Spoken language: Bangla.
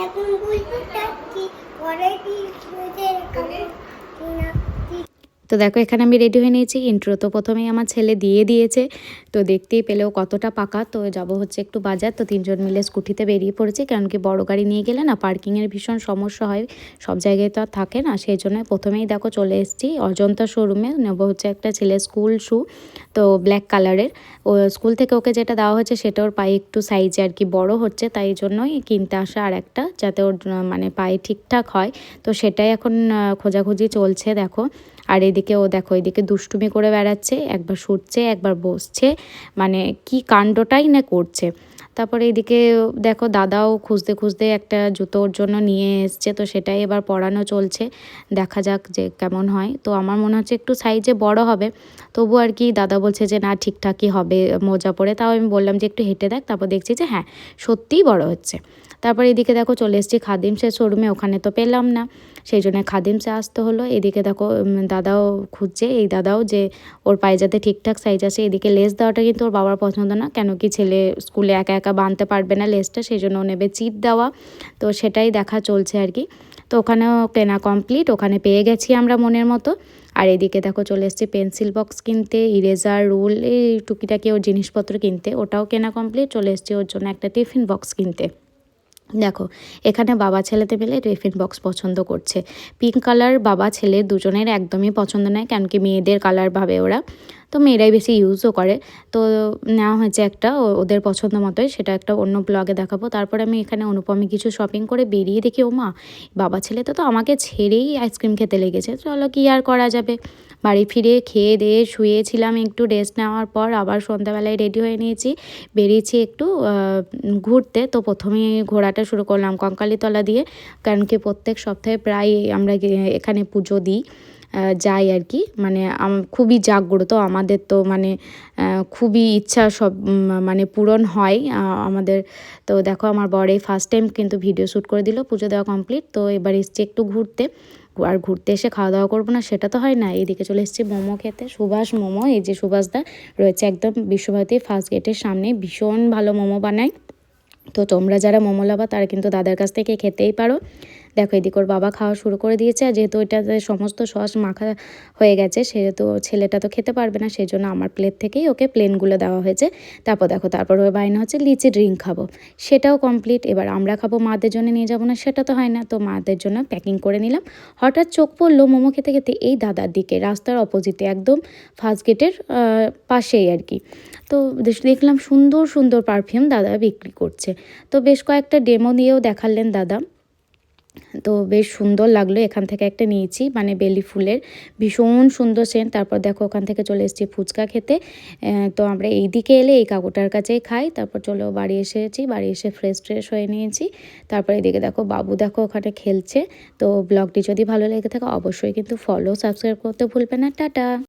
এখন বলবো কি পরে কি কিনা। তো দেখো এখানে আমি রেডি হয়ে নিয়েছি। ইন্ট্রো তো প্রথমেই আমার ছেলে দিয়ে দিয়েছে, তো দেখতেই পেলেও কতটা পাকা। তো যাব হচ্ছে একটু বাজার, তো তিনজন মিলে স্কুটিতে বেরিয়ে পড়েছি, কারণ কি বড় গাড়ি নিয়ে গেলে না পার্কিংয়ের ভীষণ সমস্যা হয়, সব জায়গায় তো আর থাকে না। সেই জন্য প্রথমেই দেখো চলে এসেছি অজন্তা শোরুমে, নেব হচ্ছে একটা ছেলে স্কুল শ্যু, তো ব্ল্যাক কালারের। ও স্কুল থেকে ওকে যেটা দেওয়া হচ্ছে সেটা ওর পায়ে একটু সাইজে আর কি বড় হচ্ছে, তাই জন্যই কিনতে আসা আর একটা, যাতে ওর মানে পায়ে ঠিকঠাক হয়। তো সেটাই এখন খোঁজাখুঁজি চলছে দেখো। আর এদিকে ও দেখো এদিকে দুষ্টুমি করে বেড়াচ্ছে, একবার শুটছে একবার বসছে, মানে কি কাণ্ডটাই না করছে। তারপরে এদিকে দেখো দাদাও খুঁজতে খুঁজতে একটা জুতোর জন্য নিয়ে এসছে, তো সেটাই এবার পরানো চলছে, দেখা যাক যে কেমন হয়। তো আমার মনে হচ্ছে একটু সাইজে বড় হবে, তবু আর কি দাদা বলছে যে না ঠিকঠাকই হবে মোজা পরে। তাও আমি বললাম যে একটু হেঁটে দেখ, তারপর দেখছি যে হ্যাঁ সত্যিই বড় হচ্ছে। তারপর এদিকে দেখো চলে এসেছি খাদিমসের শোরুমে, ওখানে তো পেলাম না, সেই জন্য খাদিমসে আসতে হলো। এদিকে দেখো দাদাও খুঁজছে, এই দাদাও যে ওর পায়ে যাতে ঠিকঠাক সাইজ আসে। এদিকে লেস দেওয়াটা কিন্তু ওর বাবার পছন্দ না, কেন কি ছেলে স্কুলে একা একা বাঁধতে পারবে না লেসটা, সেই জন্য ও নেবে চিট দেওয়া, তো সেটাই দেখা চলছে আর কি। তো ওখানেও কেনা কমপ্লিট, ওখানে পেয়ে গেছি আমরা মনের মতো। আর এদিকে দেখো চলে এসেছি পেন্সিল বক্স কিনতে, ইরেজার, রুল, এই টুকিটাকি ওর জিনিসপত্র কিনতে, ওটাও কেনা কমপ্লিট। চলে এসেছি ওর জন্য একটা টিফিন বক্স কিনতে। দেখো এখানে বাবা ছেলেতে মিলে টিফিন বক্স পছন্দ করছে। পিঙ্ক কালার বাবা ছেলের দুজনের একদমই পছন্দ নয়, কারণ কি মেয়েদের কালার ভাবে ওরা, তো মেয়েরাই বেশি ইউজও করে। তো নেওয়া হয়েছে একটা ওদের পছন্দ মতোই, সেটা একটা অন্য ব্লগে দেখাবো। তারপরে আমি এখানে অনুপমে কিছু শপিং করে বেরিয়ে দেখি ও মা, বাবা ছেলে তো আমাকে ছেড়েই আইসক্রিম খেতে লেগেছে। চলো কি আর করা যাবে, বাড়ি ফিরে খেয়ে দিয়ে শুয়েছিলাম, একটু রেস্ট নেওয়ার পর আবার সন্ধ্যাবেলায় রেডি হয়ে নিয়েছি, বেরিয়েছি একটু ঘুরতে। তো প্রথমেই ঘোরাটা শুরু করলাম কঙ্কালীতলা দিয়ে, কারণ কি প্রত্যেক সপ্তাহে প্রায় আমরা এখানে পুজো দিই, যাই আর কি, মানে খুবই জাগ্রত আমাদের, তো মানে খুবই ইচ্ছা সব মানে পূরণ হয় আমাদের। তো দেখো আমার বর এই ফার্স্ট টাইম কিন্তু ভিডিও শ্যুট করে দিল, পুজো দেওয়া কমপ্লিট। তো এবার এসছি একটু ঘুরতে, আর ঘুরতে এসে খাওয়া দাওয়া করবো না সেটা তো হয় না। এইদিকে চলে এসেছি মোমো খেতে, সুভাষ মোমো, এই যে সুভাষদা রয়েছে একদম বিশ্বভারতী ফার্স্ট গেটের সামনে, ভীষণ ভালো মোমো বানায়। তো তোমরা যারা মোমো লাভার তারা কিন্তু দাদার কাছ থেকে খেতেই পারো। দেখো এদিকে ওর বাবা খাওয়া শুরু করে দিয়েছে, আর যেহেতু এটাতে সমস্ত সস মাখা হয়ে গেছে, সেহেতু ছেলেটা তো খেতে পারবে না, সেই জন্য আমার প্লেট থেকেই ওকে প্লেনগুলো দেওয়া হয়েছে। তারপর ওর বায়না হচ্ছে লিচি ড্রিঙ্ক খাবো, সেটাও কমপ্লিট। এবার আমরা খাবো, মাদের জন্য নিয়ে যাবো না সেটা তো হয় না, তো মাদের জন্য প্যাকিং করে নিলাম। হঠাৎ চোখ পড়লো মোমো খেতে খেতে এই দাদার দিকে, রাস্তার অপোজিটে একদম ফার্স্ট গেটের পাশেই আর কি। তো দেখলাম সুন্দর সুন্দর পারফিউম দাদা বিক্রি করছে, তো বেশ কয়েকটা ডেমো দিয়েও দেখালেন দাদা, তো বেশ সুন্দর লাগলো। এখান থেকে একটা নিয়েছি, মানে বেলি ফুলের, ভীষণ সুন্দর সেন্ট। তারপর দেখো ওখান থেকে চলে এসেছি ফুচকা খেতে। তো আমরা এই দিকে এলে এই কাকুটার কাছেই খাই। তারপর চলো বাড়ি এসেছি, বাড়ি এসে ফ্রেশ হয়ে নিয়েছি। তারপর এদিকে দেখো বাবু দেখো ওখানে খেলছে। তো ব্লগটি যদি ভালো লেগে থাকে অবশ্যই কিন্তু ফলো সাবস্ক্রাইব করতে ভুলবে না। টাটা।